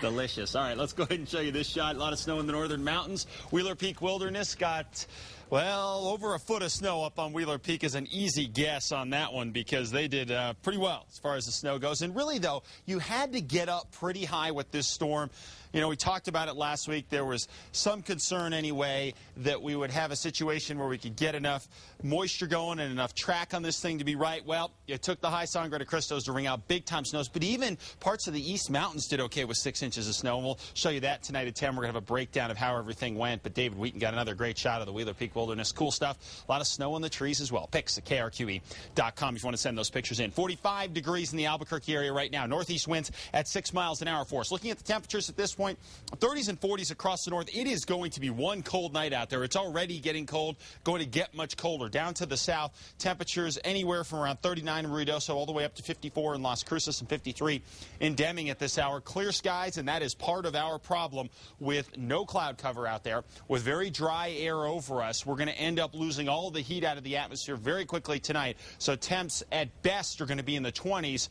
Delicious. All right, let's go ahead and show you this shot. A lot of snow in the northern mountains. Wheeler Peak Wilderness got, well, over a foot of snow up on Wheeler Peak is an easy guess on that one because they did pretty well as far as the snow goes. And really, though, you had to get up pretty high with this storm. You know, we talked about it last week. There was some concern anyway that we would have a situation where we could get enough moisture going and enough track on this thing to be right. Well, it took the high Sangre de Cristos to ring out big-time snows, but even parts of the East Mountains did okay with 6 inches of snow. And we'll show you that tonight at 10. We're going to have a breakdown of how everything went, but David Wheaton got another great shot of the Wheeler Peak Wilderness. Cool stuff. A lot of snow on the trees as well. Pics at KRQE.com if you want to send those pictures in. 45 degrees in the Albuquerque area right now. Northeast winds at 6 miles an hour for us. Looking at the temperatures at this point, 30s and 40s across the north. It is going to be one cold night out there. It's already getting cold, going to get much colder. Down to the south, temperatures anywhere from around 39 in Ruidoso all the way up to 54 in Las Cruces and 53 in Deming at this hour. Clear skies, and that is part of our problem with no cloud cover out there. With very dry air over us, we're going to end up losing all the heat out of the atmosphere very quickly tonight. So temps at best are going to be in the 20s.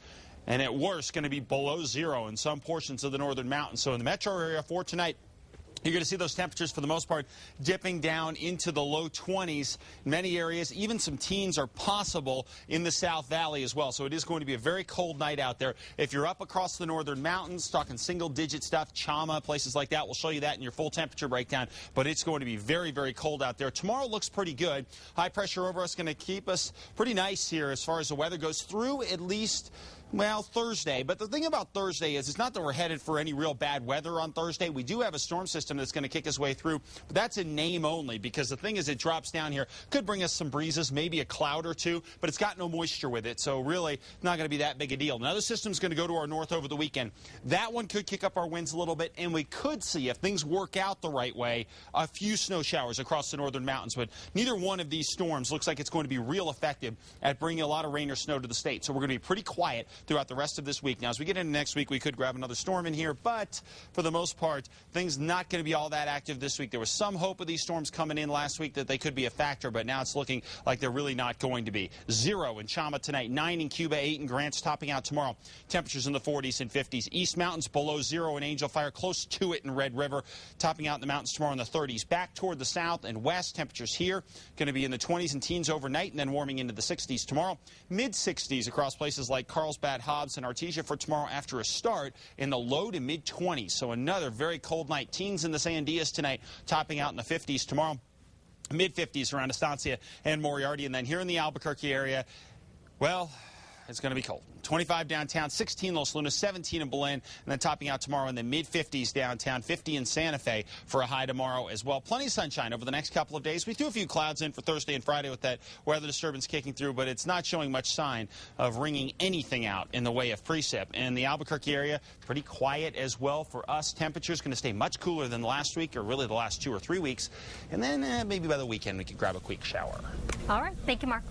And at worst, going to be below zero in some portions of the northern mountains. So in the metro area for tonight, you're going to see those temperatures, for the most part, dipping down into the low 20s in many areas. Even some teens are possible in the South Valley as well. So it is going to be a very cold night out there. If you're up across the northern mountains, talking single-digit stuff, Chama, places like that, we'll show you that in your full temperature breakdown. But it's going to be very, very cold out there. Tomorrow looks pretty good. High pressure over us going to keep us pretty nice here as far as the weather goes through at least, well, Thursday. But the thing about Thursday is it's not that we're headed for any real bad weather on Thursday. We do have a storm system that's going to kick its way through, but that's in name only because the thing is it drops down here. Could bring us some breezes, maybe a cloud or two, but it's got no moisture with it, so really not going to be that big a deal. Another system's going to go to our north over the weekend. That one could kick up our winds a little bit, and we could see, if things work out the right way, a few snow showers across the northern mountains, but neither one of these storms looks like it's going to be real effective at bringing a lot of rain or snow to the state, so we're going to be pretty quiet throughout the rest of this week. Now, as we get into next week, we could grab another storm in here, but for the most part, things not going to be all that active this week. There was some hope of these storms coming in last week that they could be a factor, but now it's looking like they're really not going to be. 0 in Chama tonight, 9 in Cuba, 8 in Grants, topping out tomorrow. Temperatures in the 40s and 50s. East Mountains below 0 in Angel Fire, close to it in Red River, topping out in the mountains tomorrow in the 30s. Back toward the south and west, temperatures here going to be in the 20s and teens overnight and then warming into the 60s tomorrow. Mid-60s across places like Carlsbad, Hobbs, and Artesia for tomorrow after a start in the low to mid-20s. So another very cold night. Teens in the Sandias tonight, topping out in the 50s tomorrow. Mid-50s around Estancia and Moriarty. And then here in the Albuquerque area, well, it's going to be cold. 25 downtown, 16 Los Lunas, 17 in Belen, and then topping out tomorrow in the mid-50s downtown, 50 in Santa Fe for a high tomorrow as well. Plenty of sunshine over the next couple of days. We threw a few clouds in for Thursday and Friday with that weather disturbance kicking through, but it's not showing much sign of wringing anything out in the way of precip. And the Albuquerque area, pretty quiet as well for us. Temperatures going to stay much cooler than last week, or really the last 2 or 3 weeks. And then maybe by the weekend we could grab a quick shower. All right. Thank you, Mark.